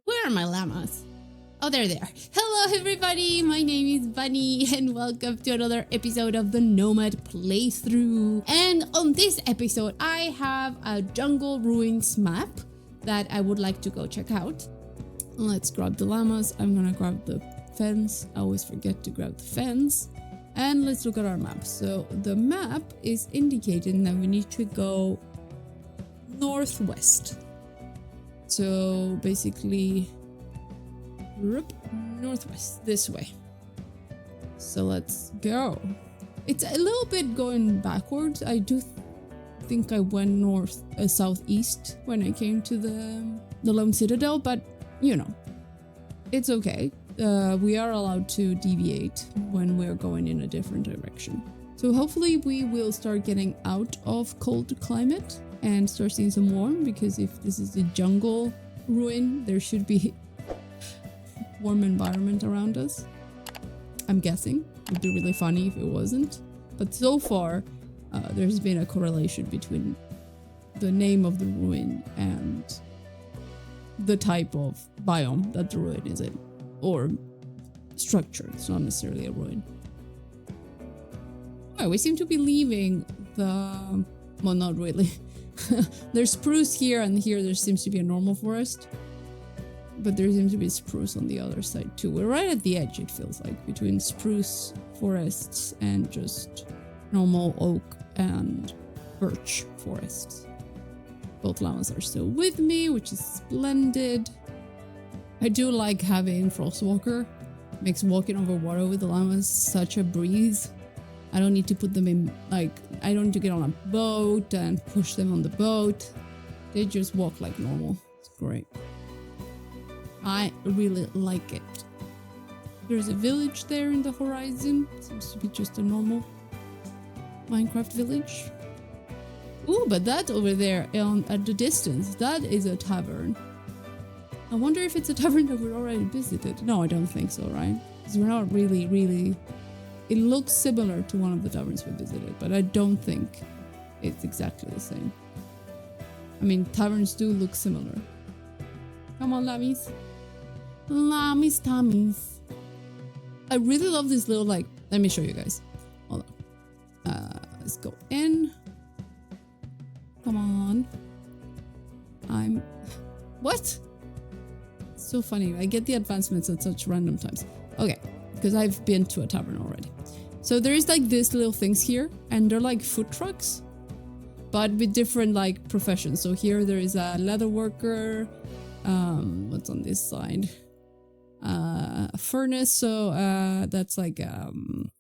Where are my llamas? Oh, they're there. Hello everybody, my name is Bunny and welcome to another episode of the Nomad playthrough. And on this episode, I have a jungle ruins map that I would like to go check out. Let's grab the llamas. I'm gonna grab the fence. I always forget to grab the fence. And let's look at our map. So the map is indicating that we need to go northwest. So basically, northwest, this way. So let's go. It's a little bit going backwards. I do think I went southeast when I came to the Lone Citadel, but you know, it's okay. We are allowed to deviate when we're going in a different direction. So hopefully we will start getting out of cold climate and start seeing some warm, because if this is a jungle ruin, there should be warm environment around us. I'm guessing. It'd be really funny if it wasn't. But so far, there's been a correlation between the name of the ruin and the type of biome that the ruin is in. Or structure. It's not necessarily a ruin. Oh, we seem to be leaving the... Well, not really. There's spruce here, and here there seems to be a normal forest. But there seems to be spruce on the other side too. We're right at the edge, it feels like, between spruce forests and just normal oak and birch forests. Both llamas are still with me, which is splendid. I do like having Frostwalker. Makes walking over water with the llamas such a breeze. I don't need to put them in, like, I don't need to get on a boat and push them on the boat. They just walk like normal. It's great. I really like it. There's a village there in the horizon. Seems to be just a normal Minecraft village. Ooh, but that over there at the distance, that is a tavern. I wonder if it's a tavern that we're already visited. No, I don't think so, right? Because we're not really... It looks similar to one of the taverns we visited, but I don't think it's exactly the same. I mean, taverns do look similar. Come on, lammies. Lammies, tummies. I really love this little, like... Let me show you guys. Hold on. Let's go in. Come on. What? It's so funny. I get the advancements at such random times. Okay. Because I've been to a tavern already. So there is like these little things here, and they're like food trucks, but with different like professions. So here there is a leather worker. What's on this side? A furnace. So that's like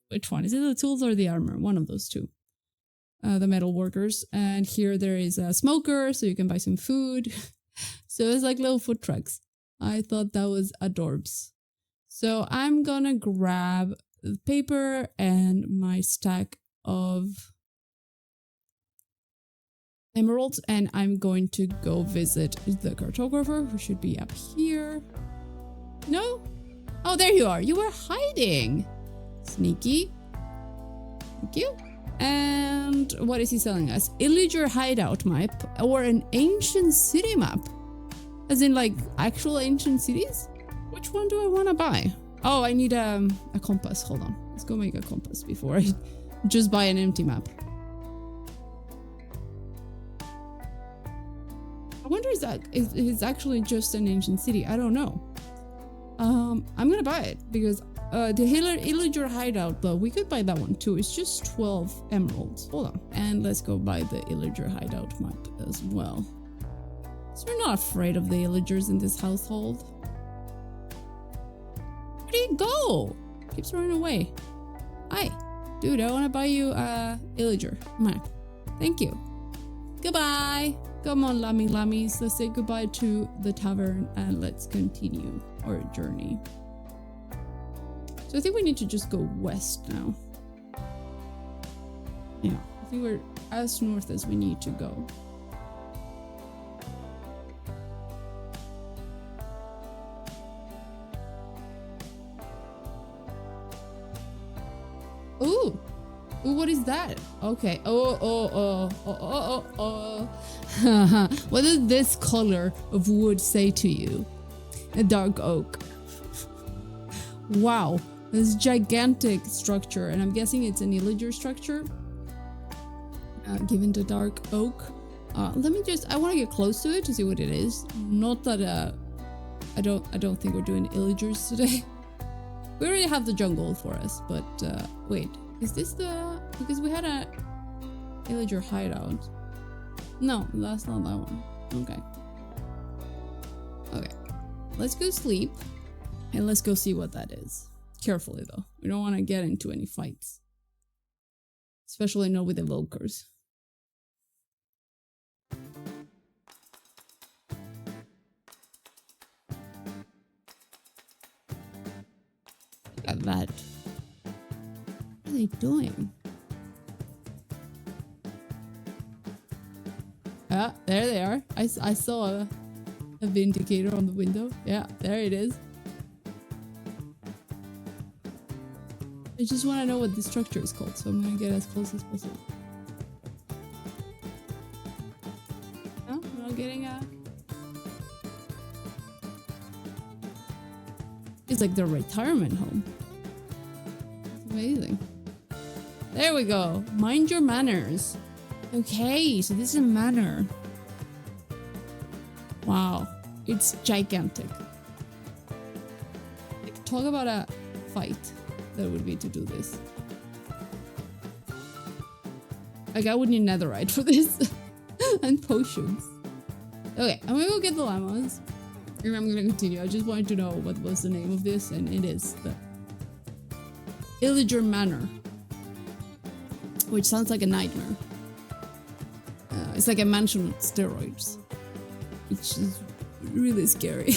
which one is it? The tools or the armor? One of those two. The metal workers. And here there is a smoker, so you can buy some food. So it's like little food trucks. I thought that was adorbs. So I'm gonna grab the paper and my stack of emeralds, and I'm going to go visit the cartographer, who should be up here. No? Oh, there you are. You were hiding. Sneaky. Thank you. And what is he selling us? Illager hideout map or an ancient city map? As in like actual ancient cities? Which one do I want to buy? Oh, I need a compass. Hold on. Let's go make a compass before I just buy an empty map. I wonder if it's actually just an ancient city. I don't know. I'm gonna buy it because the Illager hideout though, we could buy that one too. It's just 12 emeralds. Hold on. And let's go buy the Illager hideout map as well. So we're not afraid of the Illagers in this household. Where do you go? Keeps running away. Hi. Dude, I want to buy you a Illager map. Thank you. Goodbye. Come on, lammies. Let's say goodbye to the tavern and let's continue our journey. So I think we need to just go west now. Yeah, I think we're as north as we need to go. Ooh, what is that? Okay. Oh. What does this color of wood say to you? A dark oak. Wow. This gigantic structure, and I'm guessing it's an illager structure. Given the dark oak. Let me just, I want to get close to it to see what it is. Not that I don't think we're doing illagers today. We already have the jungle for us, but wait, is this the, because we had a illager hideout. No, that's not that one. Okay. Okay. Let's go sleep and let's go see what that is. Carefully though. We don't want to get into any fights. Especially not with evokers. Look at that. What are they doing? Ah, there they are. I saw a vindicator on the window. Yeah, there it is. I just want to know what the structure is called, so I'm gonna get as close as possible. No, we're not getting a... It's like the retirement home. It's amazing. There we go. Mind your manners. Okay, so this is a manor. Wow, it's gigantic. Like, talk about a fight that would be to do this. Like, I would need netherite for this. And potions. Okay, I'm gonna go get the llamas. And I'm gonna continue. I just wanted to know what was the name of this, and it is the Illager Manor. Which sounds like a nightmare. It's like a mansion with steroids. Which is really scary.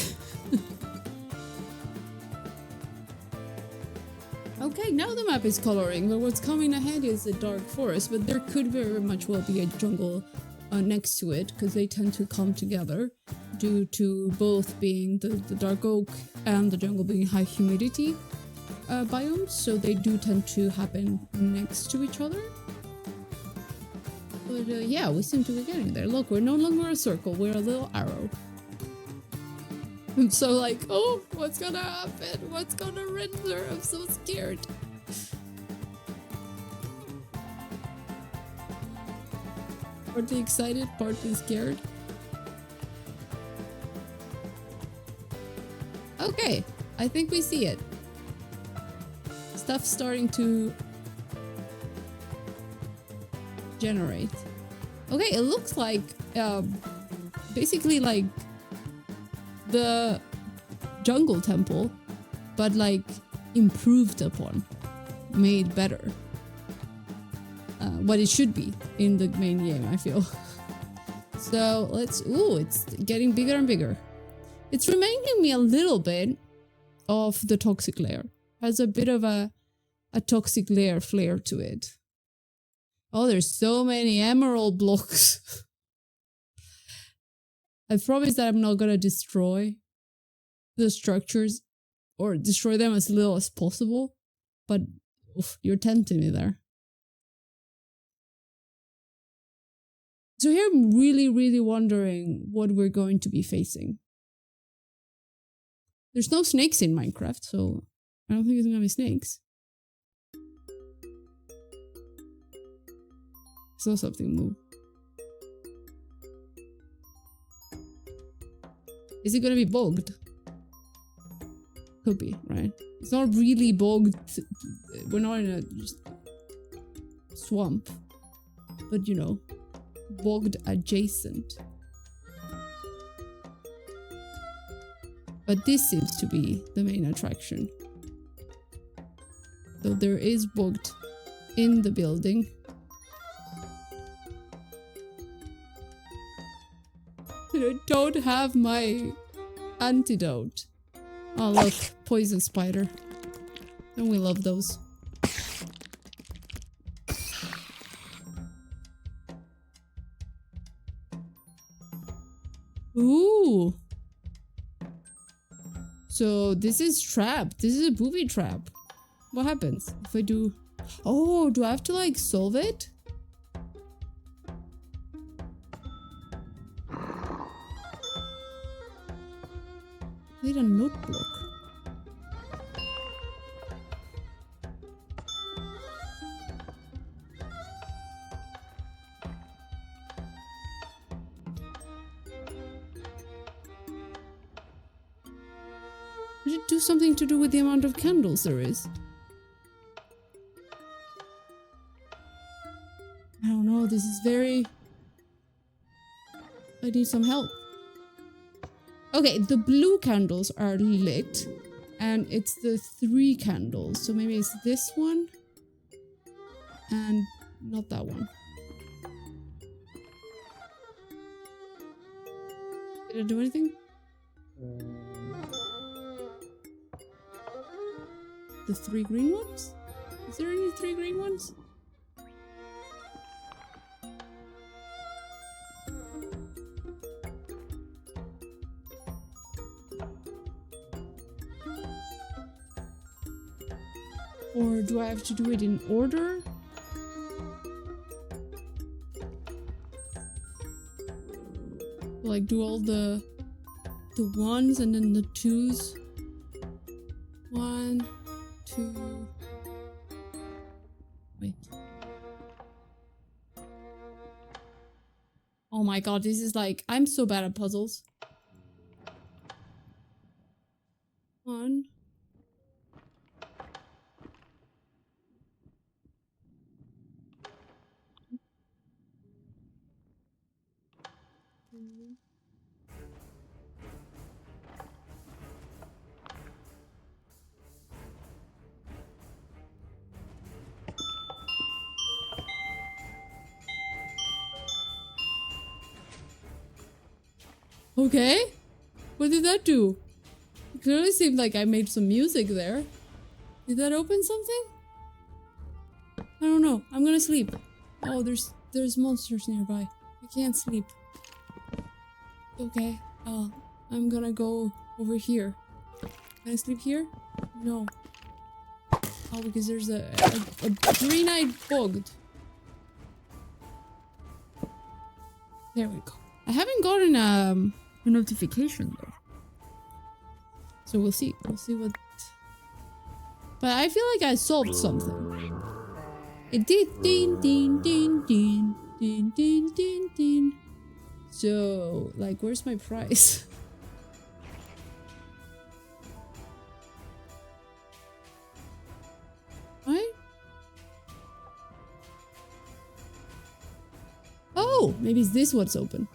Okay, now the map is coloring, but what's coming ahead is a dark forest, but there could very much well be a jungle next to it, because they tend to come together due to both being the dark oak and the jungle being high humidity biomes, so they do tend to happen next to each other. But yeah, we seem to be getting there. Look, we're no longer a circle, we're a little arrow. I'm so like, oh, what's gonna happen? What's gonna render? I'm so scared. Partly excited, partly scared. Okay, I think we see it. Stuff's starting to generate. Okay, it looks like basically like the jungle temple, but like improved upon, made better. What it should be in the main game, I feel. So let's, ooh, it's getting bigger and bigger. It's reminding me a little bit of the toxic lair. Has a bit of a toxic lair flair to it. Oh, there's so many emerald blocks. I promise that I'm not gonna destroy the structures or destroy them as little as possible, but oof, you're tempting me there. So here I'm really wondering what we're going to be facing. There's no snakes in Minecraft, so I don't think it's gonna be snakes. Saw something move. Is it gonna be bogged? Could be, right? It's not really bogged. We're not in a swamp. But you know, bogged adjacent. But this seems to be the main attraction. So there is bogged in the building. I don't have my antidote. Oh look, poison spider. Don't we love those? Ooh. So this is trap. This is a booby trap. What happens if I do... Oh, do I have to like solve it? Need a notebook. Did it do something to do with the amount of candles there is? I don't know, this is very... I need some help. Okay, the blue candles are lit. And it's the 3 candles. So maybe it's this one. And not that one. Did I do anything? The 3 green ones? Is there any 3 green ones? Or do I have to do it in order? Like do all the ones and then the 2s? 1, 2. Wait. Oh my god, this is like, I'm so bad at puzzles. 1. Okay, what did that do? It clearly seemed like I made some music there. Did that open something? I don't know. I'm gonna sleep. Oh, there's monsters nearby. I can't sleep. Okay, I'm gonna go over here. Can I sleep here? No. Oh, because there's a green-eyed bug. There we go. I haven't gotten a notification though. So we'll see. We'll see what... But I feel like I solved something. It did ding ding ding ding ding ding ding ding. So, like, where's my prize? Right? Oh, maybe it's this what's open.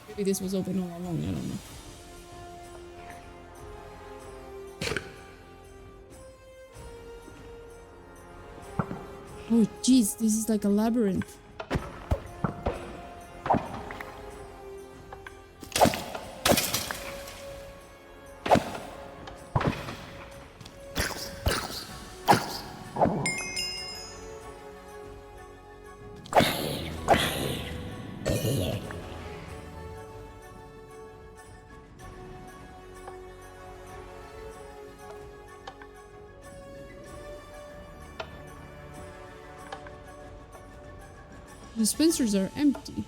Maybe this was open all along, I don't know. Oh jeez, this is like a labyrinth. Dispensers are empty.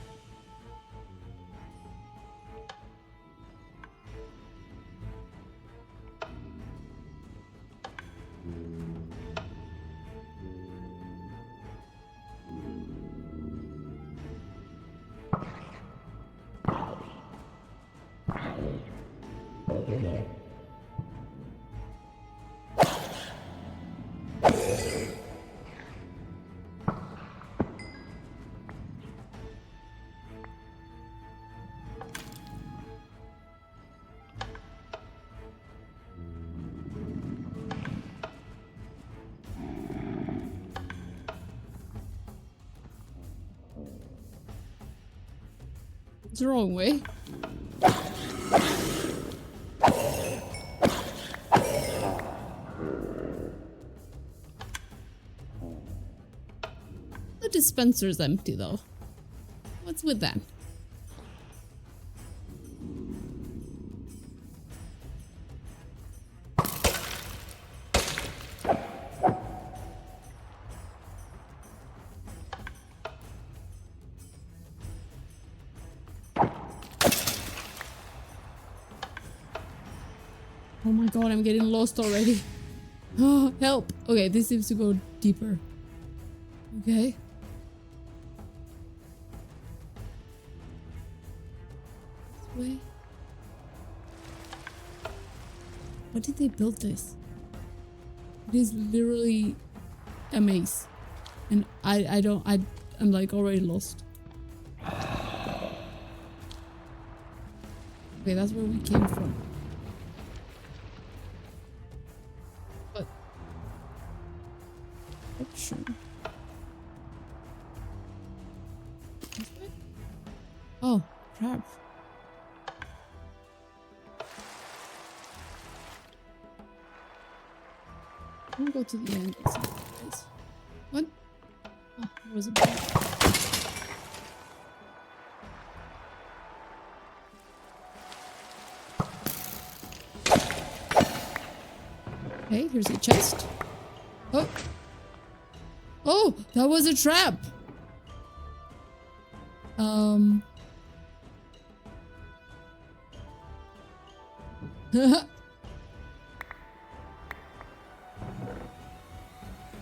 It's the wrong way. The dispenser's empty though. What's with that? Oh my god, I'm getting lost already. Oh, help. Okay, this seems to go deeper. Okay. This way. Why did they build this? It is literally a maze. And I'm like already lost. Okay, that's where we came from. But option. This way? Oh, crap. I'm gonna go to the end and see what it is. What? Oh, there was a bug. Okay, here's a chest. Oh! Oh! That was a trap!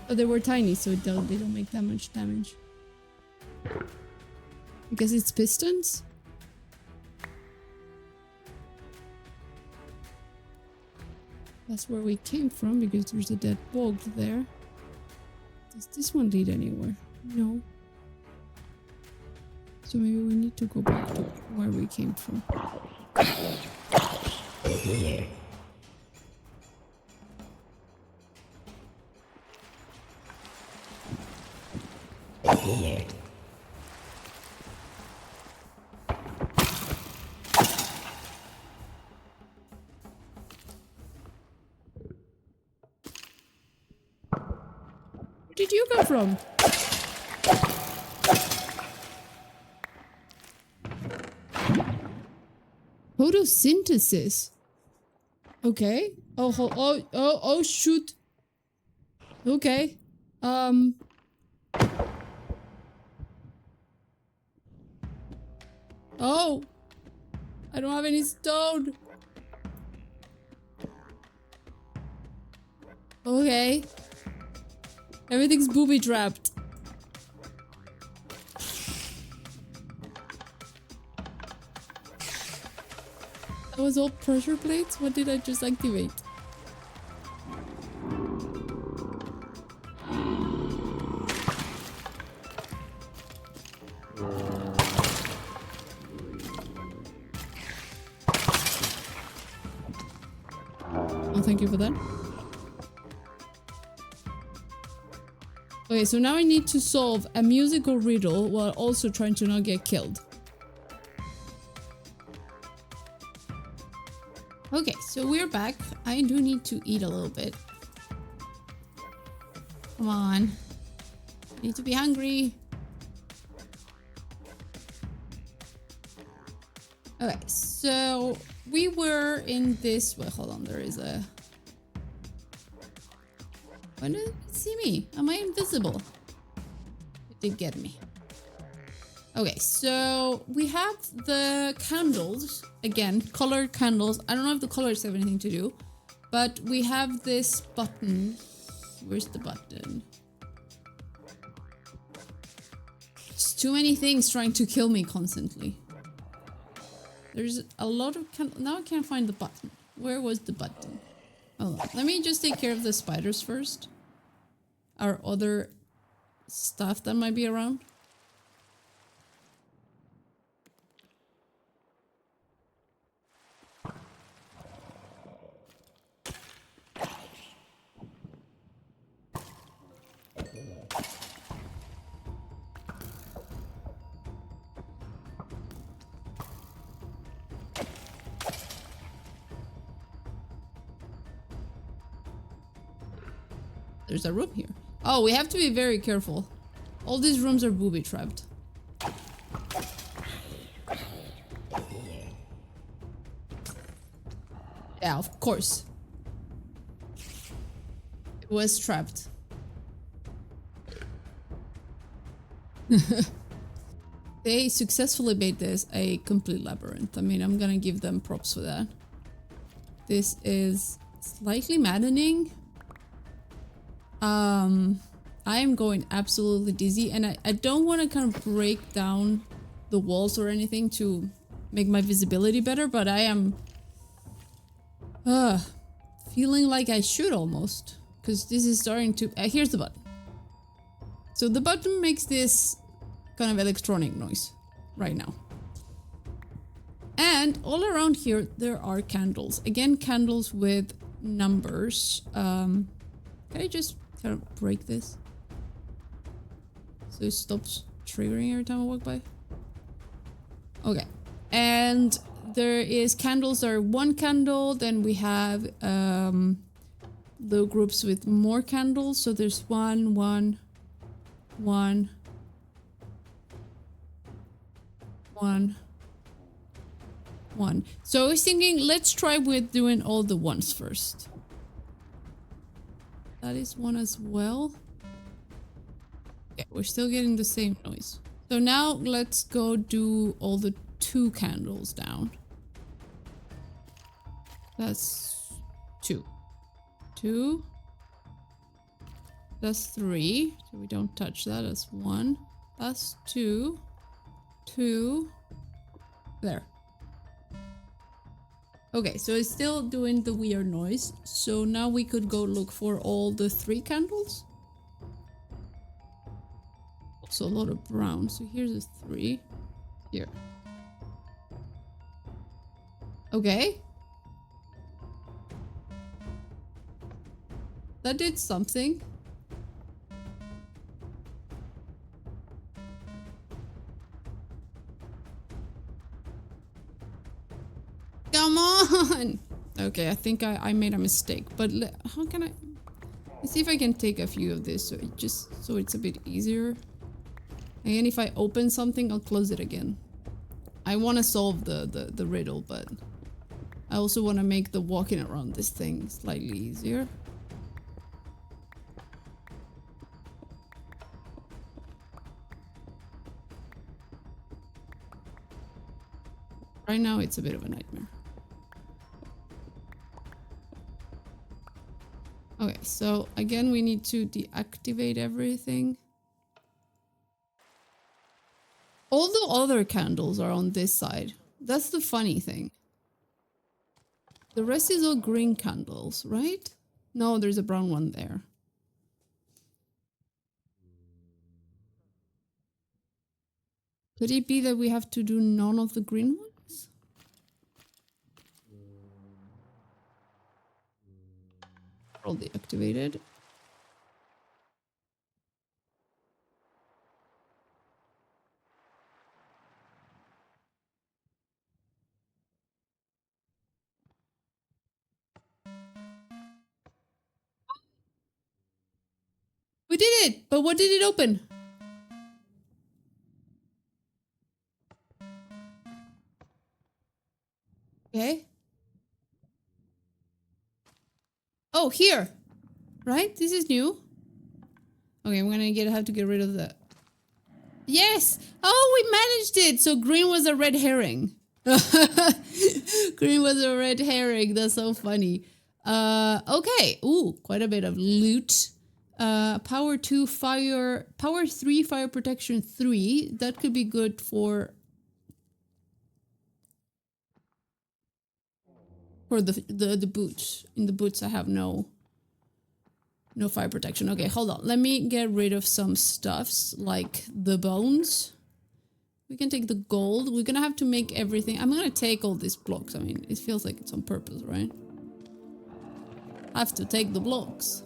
But they were tiny, so they don't make that much damage. Because it's pistons? That's where we came from, because there's a dead bog there. Does this one lead anywhere? No. So maybe we need to go back to where we came from. Where did you come from? Photosynthesis. Okay. Oh, shoot. Okay. Oh. I don't have any stone. Okay. Everything's booby trapped. That was all pressure plates? What did I just activate? Oh, thank you for that. Okay, so now I need to solve a musical riddle while also trying to not get killed. Okay, so we're back. I do need to eat a little bit. Come on. I need to be hungry. Okay, so we were in this... Wait, hold on. There is a... Why did it see me? Am I invisible? It did get me. Okay, so we have the candles. Again, colored candles. I don't know if the colors have anything to do. But we have this button. Where's the button? There's too many things trying to kill me constantly. There's a lot of... Now I can't find the button. Where was the button? Oh, let me just take care of the spiders first. Our other stuff that might be around. There's a room here. Oh, we have to be very careful. All these rooms are booby trapped. Yeah, of course. It was trapped. They successfully made this a complete labyrinth. I mean, I'm gonna give them props for that. This is slightly maddening. I am going absolutely dizzy, and I don't want to kind of break down the walls or anything to make my visibility better, but I am feeling like I should almost, because this is starting to... here's the button. So the button makes this kind of electronic noise right now. And all around here, there are candles. Again, candles with numbers. Can I just kind of break this? So it stops triggering every time I walk by? Okay. And there is candles that are one candle. Then we have the groups with more candles. So there's one. So I was thinking, let's try with doing all the ones first. That is one as well. Yeah, we're still getting the same noise. So now let's go do all the 2 candles down. That's 2. 2. That's 3. So we don't touch that. That's 1. That's 2. 2. There. Okay, so it's still doing the weird noise. So now we could go look for all the 3 candles. Also a lot of brown. So here's a 3. Here. Okay. That did something. Come on! Okay, I think I made a mistake, but how can I... Let's see if I can take a few of this so it's a bit easier. And if I open something, I'll close it again. I want to solve the riddle, but I also want to make the walking around this thing slightly easier. Right now, it's a bit of a nightmare. Okay, so again, we need to deactivate everything. All the other candles are on this side. That's the funny thing. The rest is all green candles, right? No, there's a brown one there. Could it be that we have to do none of the green ones? All deactivated. We did it! But what did it open? Okay. Oh, here! Right? This is new. Okay, I'm gonna have to get rid of that. Yes! Oh, we managed it! So green was a red herring. Green was a red herring. That's so funny. Okay. Ooh, quite a bit of loot. Power 2, fire... Power 3, fire protection 3. That could be good for the boots. In the boots I have no fire protection. Okay, hold on. Let me get rid of some stuffs like the bones. We can take the gold. We're gonna have to make everything. I'm gonna take all these blocks. I mean, it feels like it's on purpose, right? I have to take the blocks.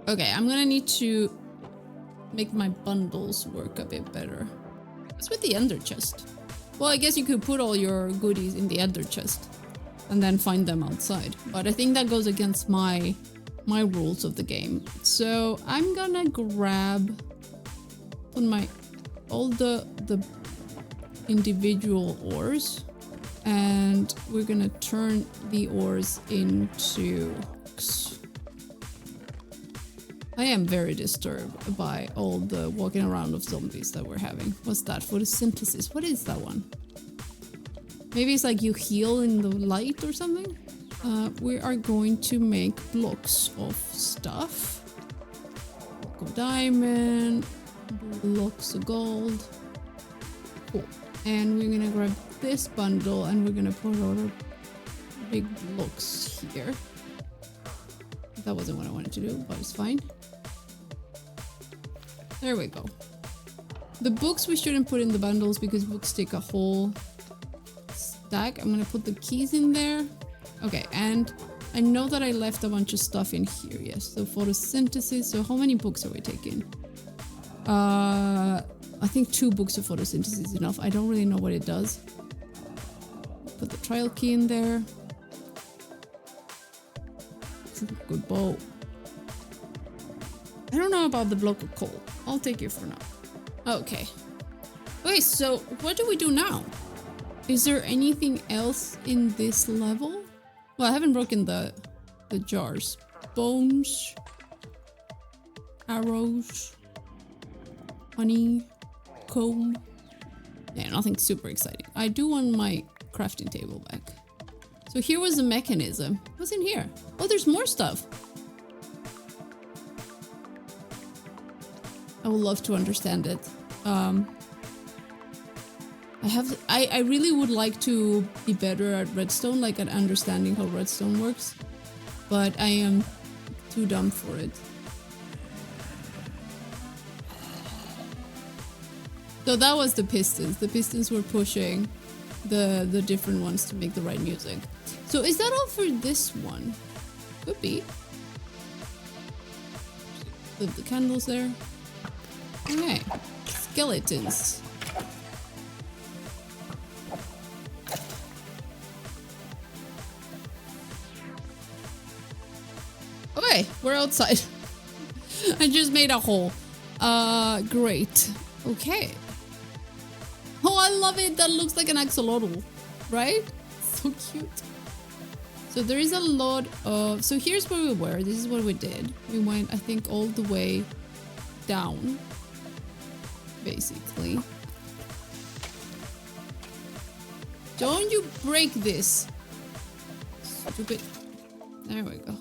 Okay, I'm gonna need to make my bundles work a bit better. What's with the ender chest? Well, I guess you could put all your goodies in the ender chest and then find them outside. But I think that goes against my rules of the game. So I'm gonna grab all the individual ores, and we're gonna turn the ores into... I am very disturbed by all the walking around of zombies that we're having. What's that? Photosynthesis. What is that one? Maybe it's like you heal in the light or something. We are going to make blocks of stuff. Block of diamond, blocks of gold. Cool. And we're gonna grab this bundle and we're gonna put our big blocks here. That wasn't what I wanted to do, but it's fine. There we go. The books we shouldn't put in the bundles because books take a whole stack. I'm gonna put the keys in there. Okay, and I know that I left a bunch of stuff in here. Yes, so photosynthesis. So how many books are we taking? I think 2 books of photosynthesis is enough. I don't really know what it does. Put the trial key in there. Good bow. I don't know about the block of coal. I'll take it for now. Okay. Okay, so what do we do now? Is there anything else in this level? Well, I haven't broken the jars. Bones. Arrows. Honey. Comb. Yeah, nothing super exciting. I do want my crafting table back. So here was the mechanism. What's in here? Oh, there's more stuff. I would love to understand it. I really would like to be better at redstone, like at understanding how redstone works. But I am too dumb for it. So that was the pistons. The pistons were pushing the different ones to make the right music. So is that all for this one? Could be. Leave the candles there. Okay. Skeletons. Okay, we're outside. I just made a hole. Great. Okay. Oh, I love it. That looks like an axolotl, right? So cute. So there is a lot of... So here's where we were. This is what we did. We went, I think, all the way down. Basically. Don't you break this. Stupid. There we go.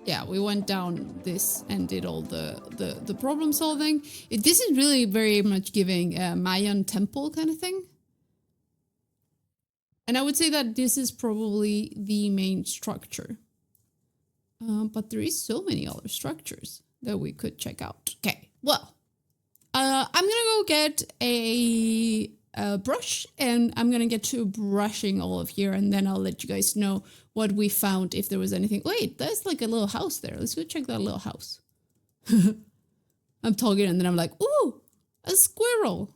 Yeah, we went down this and did all the problem solving. This is really very much giving a Mayan temple kind of thing. And I would say that this is probably the main structure. But there is so many other structures that we could check out. Okay, well, I'm gonna go get a brush and I'm gonna get to brushing all of here and then I'll let you guys know what we found if there was anything. Wait, there's like a little house there. Let's go check that little house. I'm talking and then I'm like, ooh, a squirrel.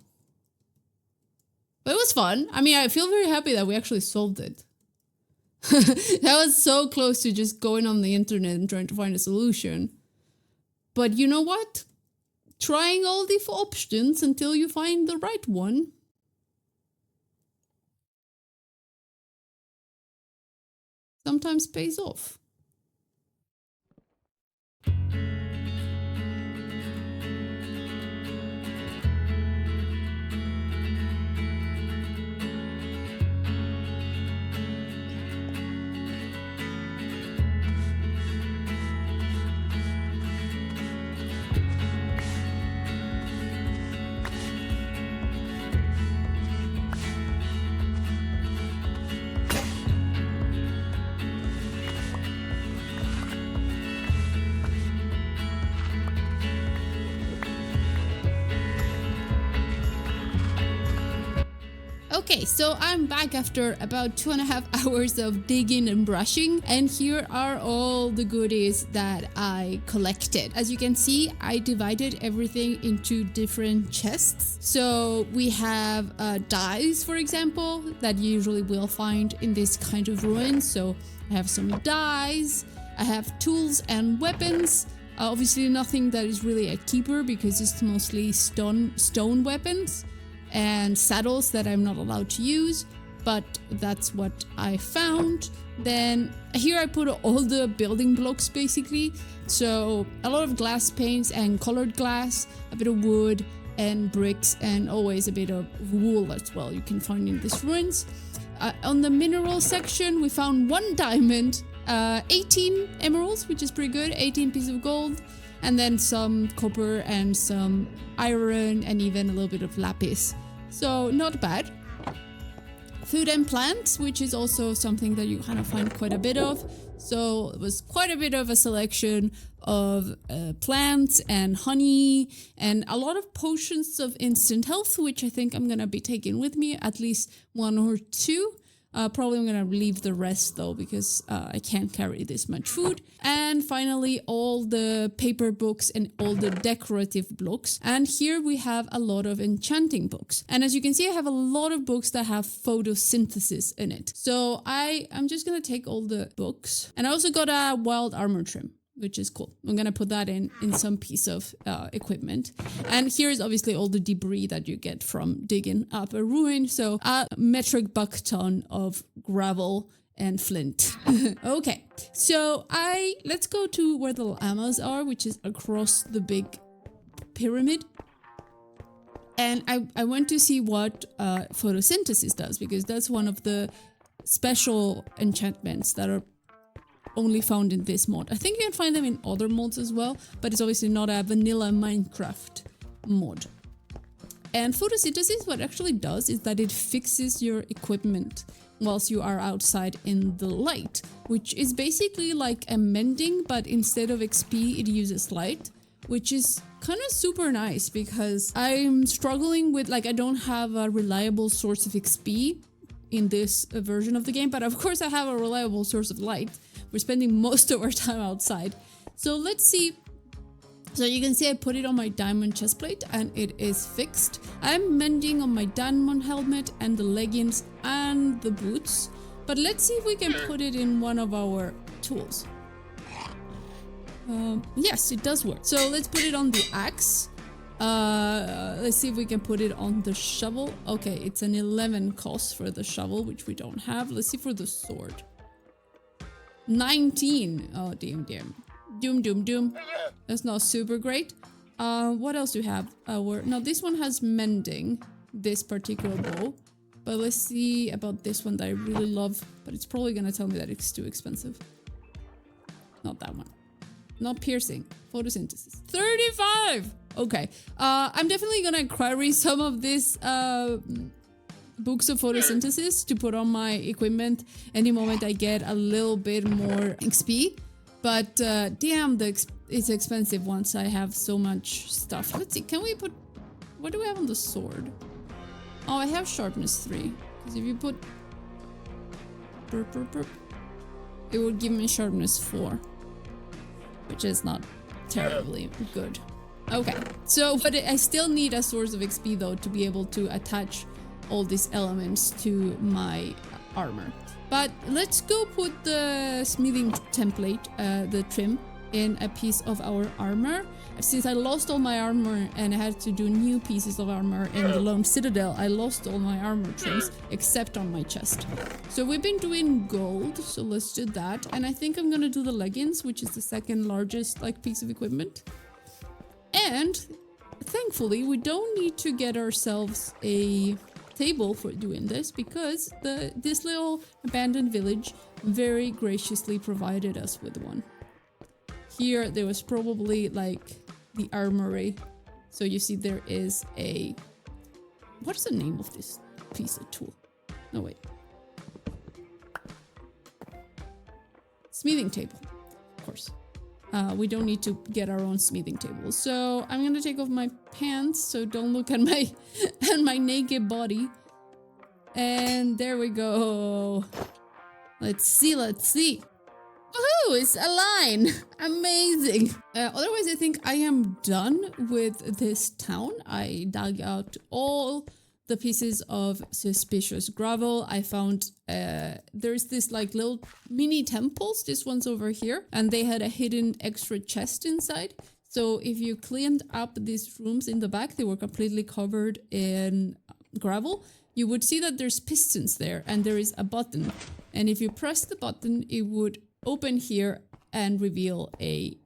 But it was fun. I mean, I feel very happy that we actually solved it. That was so close to just going on the internet and trying to find a solution. But you know what? Trying all the options until you find the right one. Sometimes pays off. Okay, so I'm back after about 2.5 hours of digging and brushing, and here are all the goodies that I collected. As you can see, I divided everything into different chests. So we have dyes, for example, that you usually will find in this kind of ruin. So I have some dyes, I have tools and weapons. Obviously nothing that is really a keeper because it's mostly stone weapons. And saddles that I'm not allowed to use, but that's what I found. Then here I put all the building blocks basically. So a lot of glass panes and colored glass, a bit of wood, and bricks and always a bit of wool as well you can find in these ruins. On the mineral section, we found 1 diamond, 18 emeralds, which is pretty good, 18 pieces of gold, and then some copper and some iron and even a little bit of lapis. So not bad. Food and plants, which is also something that you kind of find quite a bit of. So it was quite a bit of a selection of plants and honey and a lot of potions of instant health, which I think I'm gonna be taking with me, at least 1 or 2. Probably I'm gonna leave the rest though, because I can't carry this much food. And finally, all the paper books and all the decorative books. And here we have a lot of enchanting books. And as you can see, I have a lot of books that have photosynthesis in it. So I'm just gonna take all the books. And I also got a wild armor trim, which is cool. I'm gonna put that in some piece of equipment. And here's obviously all the debris that you get from digging up a ruin. So a metric buck ton of gravel and flint. Okay, so let's go to where the llamas are, which is across the big pyramid. And I went to see what photosynthesis does, because that's one of the special enchantments that are only found in this mod. I think you can find them in other mods as well, but it's obviously not a vanilla Minecraft mod. And photosynthesis, what it actually does is that it fixes your equipment whilst you are outside in the light, which is basically like a mending, but instead of XP, it uses light, which is kind of super nice because I'm struggling with, like, I don't have a reliable source of XP in this version of the game, but of course I have a reliable source of light. We're spending most of our time outside. So let's see. So you can see I put it on my diamond chestplate and it is fixed. I'm mending on my diamond helmet and the leggings and the boots. But let's see if we can put it in one of our tools. Yes, it does work. So let's put it on the axe. Let's see if we can put it on the shovel. Okay, it's an 11 cost for the shovel, which we don't have. Let's see for the sword. 19. Oh, damn. Doom. That's not super great. What else do we have? No, this one has mending, this particular bow. But let's see about this one that I really love. But it's probably gonna tell me that it's too expensive. Not that one. Not piercing. Photosynthesis. 35! Okay. I'm definitely gonna query some of these books of photosynthesis to put on my equipment any moment I get a little bit more XP. But damn, it's expensive once I have so much stuff. Let's see, can we put... What do we have on the sword? Oh, I have sharpness 3. Because if you put... it would give me sharpness 4. Which is not terribly good. Okay, so but I still need a source of XP though to be able to attach all these elements to my armor. But let's go put the smithing template, the trim, in a piece of our armor. Since I lost all my armor and I had to do new pieces of armor in the Lone Citadel, I lost all my armor trims except on my chest. So we've been doing gold, so let's do that. And I think I'm gonna do the leggings, which is the second largest piece of equipment. And thankfully, we don't need to get ourselves a table for doing this because this little abandoned village very graciously provided us with one. Here there was probably the armory. So you see there is a... What's the name of this piece of tool? No, wait. Smithing table, of course. We don't need to get our own smithing table. So I'm gonna take off my pants so don't look at my my naked body. And there we go. Let's see. Woohoo! It's a line! Amazing! Otherwise, I think I am done with this town. I dug out all the pieces of suspicious gravel. I found there's this little mini temples. This one's over here. And they had a hidden extra chest inside. So if you cleaned up these rooms in the back, they were completely covered in gravel. You would see that there's pistons there and there is a button. And if you press the button, it would open here and reveal a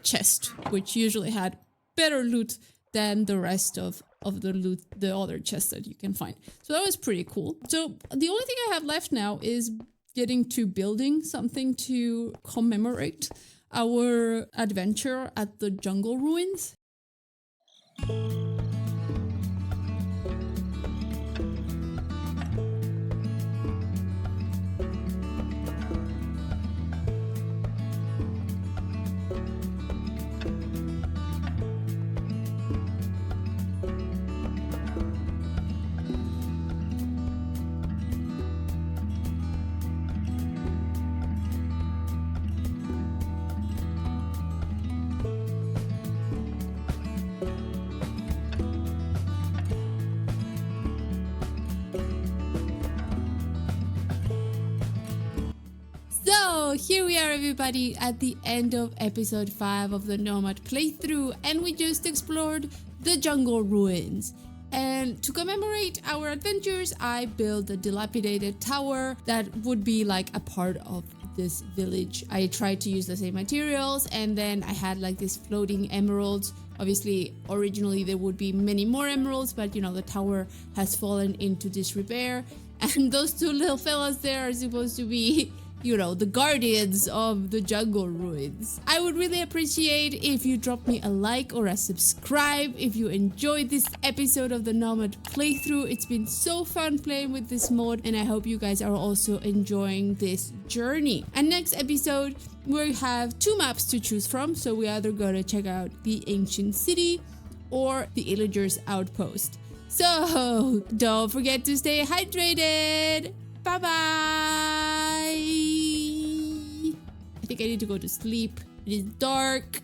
chest, which usually had better loot than the rest of the loot, the other chests that you can find. So that was pretty cool. So the only thing I have left now is getting to building something to commemorate our adventure at the jungle ruins. So here we are, everybody, at the end of episode 5 of the Nomad playthrough, and we just explored the jungle ruins. And to commemorate our adventures, I built a dilapidated tower that would be like a part of this village. I tried to use the same materials, and then I had like these floating emeralds. Obviously, originally there would be many more emeralds, but you know, the tower has fallen into disrepair, and those two little fellas there are supposed to be, you know, the guardians of the jungle ruins. I would really appreciate if you drop me a like or a subscribe if you enjoyed this episode of the Nomad playthrough. It's been so fun playing with this mod, and I hope you guys are also enjoying this journey. And next episode, we have 2 maps to choose from, so we either gotta check out the ancient city or the Illagers outpost. So don't forget to stay hydrated. Bye bye. I think I need to go to sleep. It is dark.